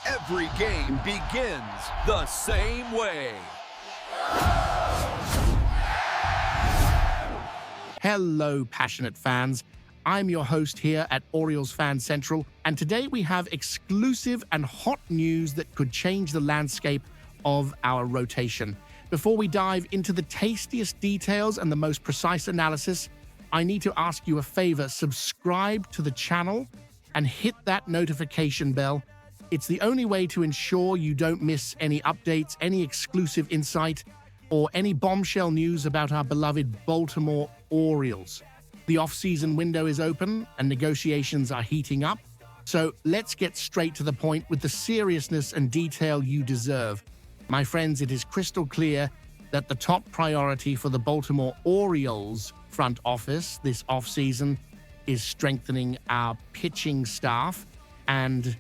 Every game begins the same way. Hello, passionate fans. I'm your host here at Orioles Fan Central, and today we have exclusive and hot news that could change the landscape of our rotation. Before we dive into the tastiest details and the most precise analysis, I need to ask you a favor. Subscribe to the channel and hit that notification bell. It's the only way to ensure you don't miss any updates, any exclusive insight, or any bombshell news about our beloved Baltimore Orioles. The off-season window is open and negotiations are heating up. So let's get straight to the point with the seriousness and detail you deserve. My friends, it is crystal clear that the top priority for the Baltimore Orioles front office this offseason is strengthening our pitching staff, and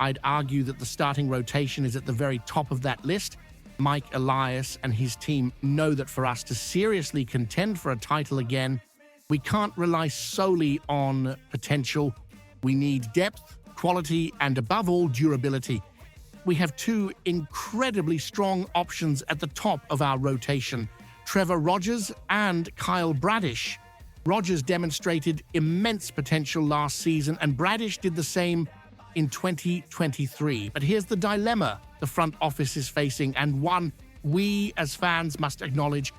I'd argue that the starting rotation is at the very top of that list. Mike Elias and his team know that for us to seriously contend for a title again, we can't rely solely on potential. We need depth, quality, and above all, durability. We have two incredibly strong options at the top of our rotation, Trevor Rogers and Kyle Bradish. Rogers demonstrated immense potential last season, and Bradish did the same in 2023. But here's the dilemma the front office is facing, and one we as fans must acknowledge.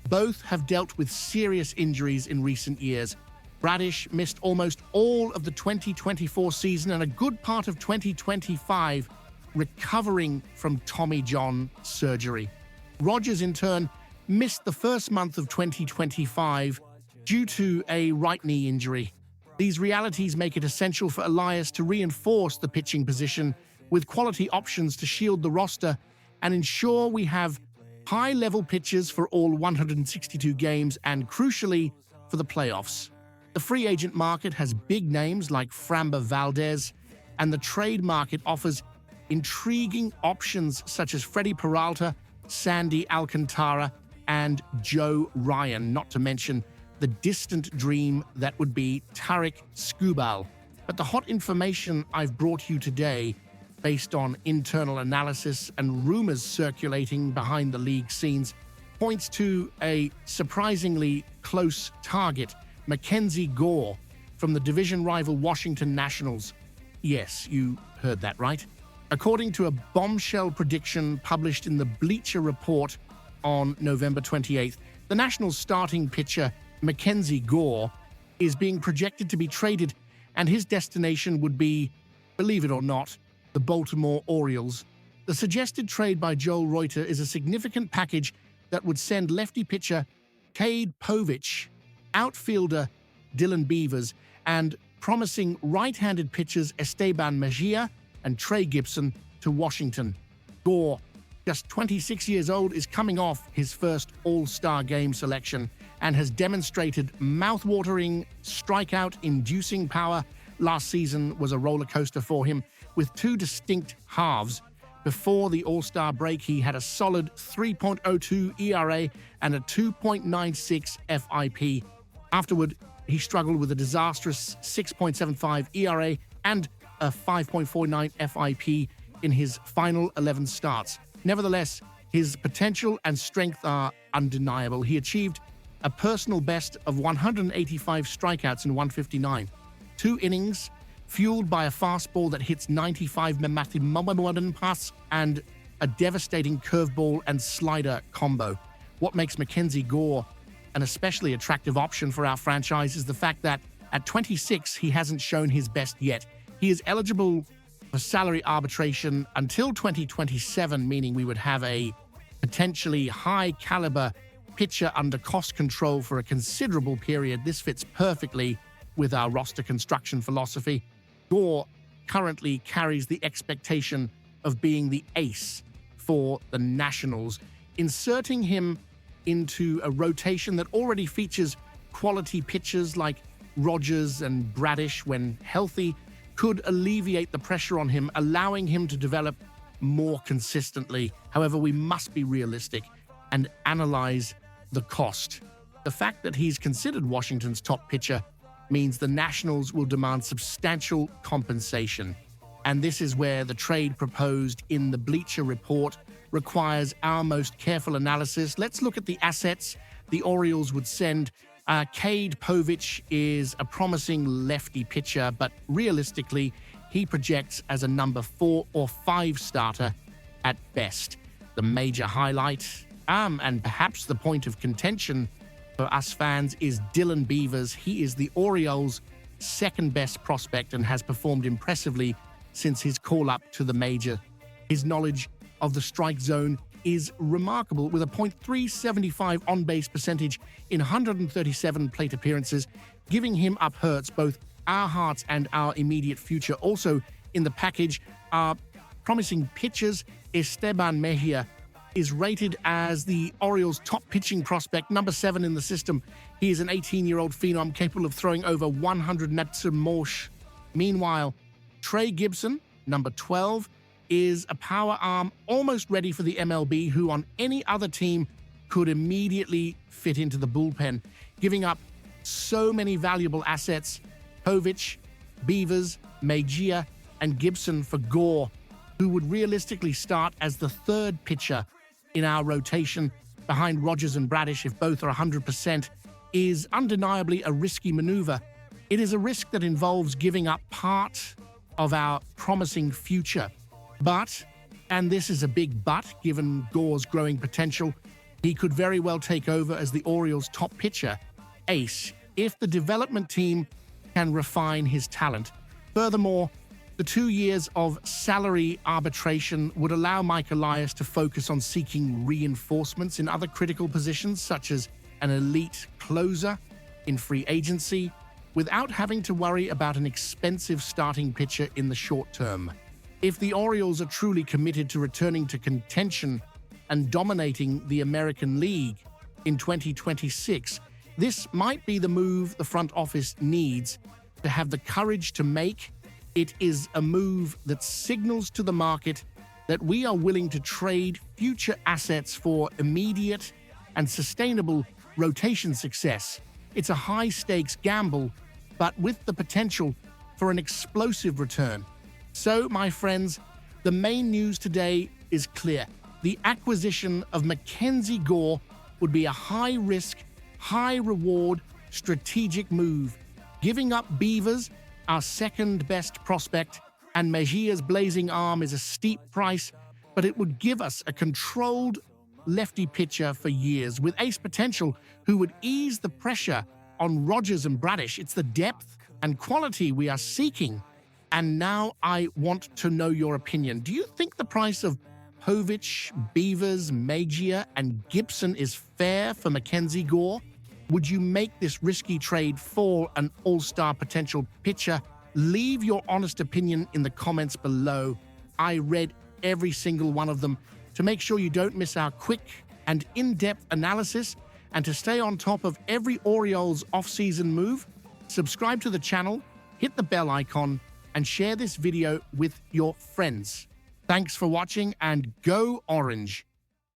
Both have dealt with serious injuries in recent years. Bradish missed almost all of the 2024 season and a good part of 2025, recovering from Tommy John surgery. Rogers, in turn, missed the first month of 2025 due to a right knee injury. These realities make it essential for Elias to reinforce the pitching position with quality options to shield the roster and ensure we have high-level pitchers for all 162 games and, crucially, for the playoffs. The free agent market has big names like Framber Valdez, and the trade market offers intriguing options such as Freddie Peralta, Sandy Alcantara, and Joe Ryan, not to mention the distant dream that would be Tarik Skubal. But the hot information I've brought you today, based on internal analysis and rumors circulating behind the league scenes, points to a surprisingly close target, McKenzie Gore, from the division rival Washington Nationals. Yes, you heard that right. According to a bombshell prediction published in the Bleacher Report on November 28th, the Nationals' starting pitcher, McKenzie Gore, is being projected to be traded, and his destination would be, believe it or not, the Baltimore Orioles. The suggested trade by Joel Reuter is a significant package that would send lefty pitcher Cade Povich, outfielder Dylan Beavers, and promising right-handed pitchers Esteban Mejia and Trey Gibson to Washington. Gore, just 26 years old, is coming off his first All-Star Game selection and has demonstrated mouth-watering, strikeout-inducing power. Last season was a roller coaster for him, with two distinct halves. Before the All-Star break, he had a solid 3.02 ERA and a 2.96 FIP. Afterward, he struggled with a disastrous 6.75 ERA and a 5.49 FIP in his final 11 starts. Nevertheless, his potential and strength are undeniable. He achieved a personal best of 185 strikeouts in 159. 2 innings, fueled by a fastball that hits 95 pass and a devastating curveball and slider combo. What makes McKenzie Gore an especially attractive option for our franchise is the fact that at 26, he hasn't shown his best yet. He is eligible for salary arbitration until 2027, meaning we would have a potentially high-caliber pitcher under cost control for a considerable period. This fits perfectly with our roster construction philosophy. Gore currently carries the expectation of being the ace for the Nationals. Inserting him into a rotation that already features quality pitchers like Rogers and Bradish when healthy could alleviate the pressure on him, allowing him to develop more consistently. However, we must be realistic and analyze the cost. The fact that he's considered Washington's top pitcher means the Nationals will demand substantial compensation. And this is where the trade proposed in the Bleacher Report requires our most careful analysis. Let's look at the assets the Orioles would send. Cade Povich is a promising lefty pitcher, but realistically, he projects as a number 4 or 5 starter at best. The major highlight, and perhaps the point of contention for us fans, is Dylan Beavers. He is the Orioles' second best prospect and has performed impressively since his call-up to the major. His knowledge of the strike zone is remarkable, with a .375 on-base percentage in 137 plate appearances, giving him up hurts both our hearts and our immediate future. Also in the package are promising pitchers. Esteban Mejia is rated as the Orioles' top pitching prospect, number 7 in the system. He is an 18-year-old phenom capable of throwing over 100 mph. Meanwhile, Trey Gibson, number 12, is a power arm almost ready for the MLB, who on any other team could immediately fit into the bullpen, giving up so many valuable assets. Povich, Beavers, Mejia, and Gibson for Gore, who would realistically start as the 3rd pitcher in our rotation behind Rogers and Bradish if both are 100%, is undeniably a risky maneuver. It is a risk that involves giving up part of our promising future. But, and this is a big but, given Gore's growing potential, he could very well take over as the Orioles' top pitcher, ace, if the development team can refine his talent. Furthermore, the 2 years of salary arbitration would allow Mike Elias to focus on seeking reinforcements in other critical positions, such as an elite closer in free agency, without having to worry about an expensive starting pitcher in the short term. If the Orioles are truly committed to returning to contention and dominating the American League in 2026, this might be the move the front office needs to have the courage to make. It is a move that signals to the market that we are willing to trade future assets for immediate and sustainable rotation success. It's a high-stakes gamble, but with the potential for an explosive return. So, my friends, the main news today is clear. The acquisition of McKenzie Gore would be a high-risk, high-reward strategic move. Giving up Beavers, our second-best prospect, and Mejia's blazing arm is a steep price, but it would give us a controlled lefty pitcher for years with ace potential who would ease the pressure on Rogers and Bradish. It's the depth and quality we are seeking. And now I want to know your opinion. Do you think the price of Povich, Beavers, Mejia, and Gibson is fair for McKenzie Gore? Would you make this risky trade for an all-star potential pitcher? Leave your honest opinion in the comments below. I read every single one of them. To make sure you don't miss our quick and in-depth analysis and to stay on top of every Orioles off-season move, subscribe to the channel, hit the bell icon, and share this video with your friends. Thanks for watching, and go Orange!